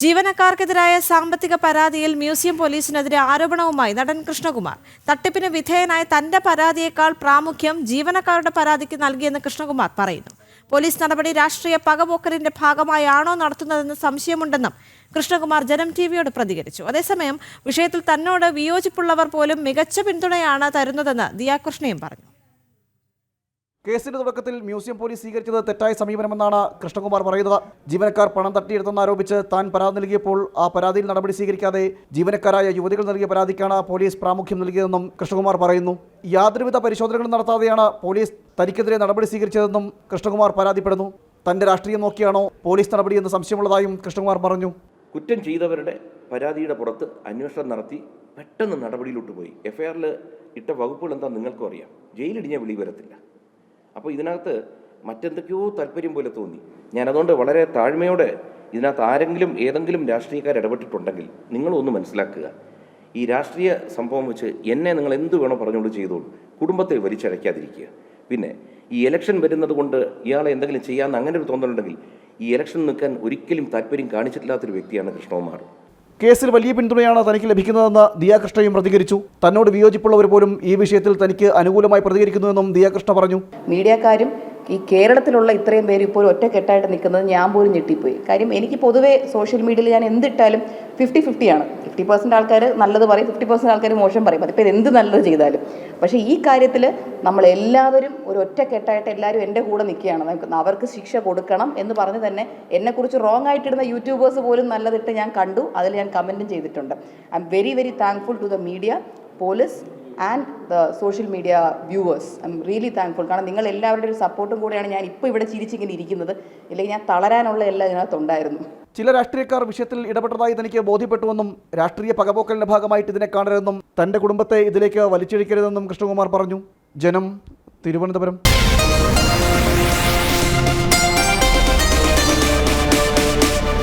ജീവനക്കാർക്കെതിരായ സാമ്പത്തിക പരാതിയിൽ മ്യൂസിയം പോലീസിനെതിരെ ആരോപണവുമായി നടൻ കൃഷ്ണകുമാർ. തട്ടിപ്പിന് വിധേയനായ തന്റെ പരാതിയേക്കാൾ പ്രാമുഖ്യം ജീവനക്കാരുടെ പരാതിക്ക് നൽകിയെന്ന് കൃഷ്ണകുമാർ പറയുന്നു. പോലീസ് നടപടി രാഷ്ട്രീയ പകപോക്കലിന്റെ ഭാഗമായാണോ നടത്തുന്നതെന്ന് സംശയമുണ്ടെന്നും കൃഷ്ണകുമാർ ജനം ടിവിയോട് പ്രതികരിച്ചു. അതേസമയം വിഷയത്തിൽ തന്നോട് വിയോജിപ്പുള്ളവർ പോലും മികച്ച പിന്തുണയാണ് തരുന്നതെന്ന് ദിയാകൃഷ്ണയും പറഞ്ഞു. കേസിന്റെ തുടക്കത്തിൽ മ്യൂസിയം പോലീസ് സ്വീകരിച്ചത് തെറ്റായ സമീപനമെന്നാണ് കൃഷ്ണകുമാർ പറയുന്നത്. ജീവനക്കാർ പണം തട്ടിയെടുത്തെന്നാരോപിച്ച് താൻ പരാതി നൽകിയപ്പോൾ ആ പരാതിയിൽ നടപടി സ്വീകരിക്കാതെ ജീവനക്കാരായ യുവതികൾ നൽകിയ പരാതിക്കാണ് പോലീസ് പ്രാമുഖ്യം നൽകിയതെന്നും കൃഷ്ണകുമാർ പറയുന്നു. യാതൊരുവിധ പരിശോധനകളും നടത്താതെയാണ് പോലീസ് തനിക്കെതിരെ നടപടി സ്വീകരിച്ചതെന്നും കൃഷ്ണകുമാർ പരാതിപ്പെടുന്നു. തന്റെ രാഷ്ട്രീയം നോക്കിയാണോ പോലീസ് നടപടിയെന്ന് സംശയമുള്ളതായും കൃഷ്ണകുമാർ പറഞ്ഞു. കുറ്റം ചെയ്തവരുടെ പരാതിയുടെ പുറത്ത് അന്വേഷണം നടത്തി പെട്ടെന്ന് നടപടിയിലോട്ട് പോയി. എഫ്ഐആറിൽ ഇട്ട വകുപ്പുകൾ എന്താ നിങ്ങൾക്കും അറിയാം. ജയിലിടിഞ്ഞ വിളി വരത്തില്ല. അപ്പോൾ ഇതിനകത്ത് മറ്റെന്തൊക്കെയോ താല്പര്യം പോലെ തോന്നി. ഞാനതുകൊണ്ട് വളരെ താഴ്മയോടെ ഇതിനകത്ത് ആരെങ്കിലും ഏതെങ്കിലും രാഷ്ട്രീയക്കാർ ഇടപെട്ടിട്ടുണ്ടെങ്കിൽ നിങ്ങളൊന്ന് മനസ്സിലാക്കുക. ഈ രാഷ്ട്രീയ സംഭവം വെച്ച് എന്നെ നിങ്ങൾ എന്ത് വേണോ പറഞ്ഞുകൊണ്ട് ചെയ്തോളൂ. കുടുംബത്തെ വലിച്ചഴയ്ക്കാതിരിക്കുക. പിന്നെ ഈ ഇലക്ഷൻ വരുന്നത് കൊണ്ട് ഇയാളെ എന്തെങ്കിലും ചെയ്യാമെന്ന് അങ്ങനെ ഒരു തോന്നലുണ്ടെങ്കിൽ ഈ ഇലക്ഷൻ നിൽക്കാൻ ഒരിക്കലും താല്പര്യം കാണിച്ചിട്ടില്ലാത്തൊരു വ്യക്തിയാണ് കൃഷ്ണകുമാർ. കേസിൽ വലിയ പിന്തുണയാണ് തനിക്ക് ലഭിക്കുന്നതെന്ന് ദിയാകൃഷ്ണയും പ്രതികരിച്ചു. തന്നോട് വിയോജിപ്പുള്ളവർ പോലും ഈ വിഷയത്തിൽ തനിക്ക് അനുകൂലമായി പ്രതികരിക്കുന്നുവെന്നും ദിയാകൃഷ്ണ പറഞ്ഞു. മീഡിയക്കാരും ഈ കേരളത്തിലുള്ള ഇത്രയും പേര് ഇപ്പോൾ ഒറ്റക്കെട്ടായിട്ട് നിൽക്കുന്നത് ഞാൻ പോലും ഞെട്ടിപ്പോയി. കാര്യം എനിക്ക് പൊതുവേ സോഷ്യൽ മീഡിയയിൽ ഞാൻ എന്തിട്ടാലും 50-50 50% ആൾക്കാർ നല്ലത് പറയും, 50% ആൾക്കാർ മോശം പറയും. അതിപ്പോൾ എന്ത് നല്ലത് ചെയ്താലും. പക്ഷേ ഈ കാര്യത്തിൽ നമ്മളെല്ലാവരും ഒരു ഒറ്റക്കെട്ടായിട്ട് എല്ലാവരും എൻ്റെ കൂടെ നിൽക്കുകയാണ്. അവർക്ക് ശിക്ഷ കൊടുക്കണം എന്ന് പറഞ്ഞ് തന്നെ എന്നെക്കുറിച്ച് റോങ് ആയിട്ടിടുന്ന യൂട്യൂബേഴ്സ് പോലും നല്ലതിട്ട് ഞാൻ കണ്ടു. അതിൽ ഞാൻ കമൻറ്റും ചെയ്തിട്ടുണ്ട്. I'm very very thankful to the media, police and the social media viewers. I'm really thankful. കാരണം നിങ്ങൾ എല്ലാവരുടെ ഒരു സപ്പോർട്ടും കൂടെയാണ് ഞാൻ ഇപ്പോൾ ഇവിടെ ചിരിച്ചിങ്ങനെ ഇരിക്കുന്നത്. ഇല്ലെങ്കിൽ ഞാൻ തളരാനുള്ള എല്ലാം ഇതിനകത്തുണ്ടായിരുന്നു. ചില രാഷ്ട്രീയക്കാർ വിഷയത്തിൽ ഇടപെട്ടതായി തനിക്ക് ബോധ്യപ്പെട്ടുവെന്നും രാഷ്ട്രീയ പകപോക്കലിന്റെ ഭാഗമായിട്ട് ഇതിനെ കാണരുതെന്നും തന്റെ കുടുംബത്തെ ഇതിലേക്ക് വലിച്ചിഴക്കരുതെന്നും കൃഷ്ണകുമാർ പറഞ്ഞു. ജനം, തിരുവനന്തപുരം.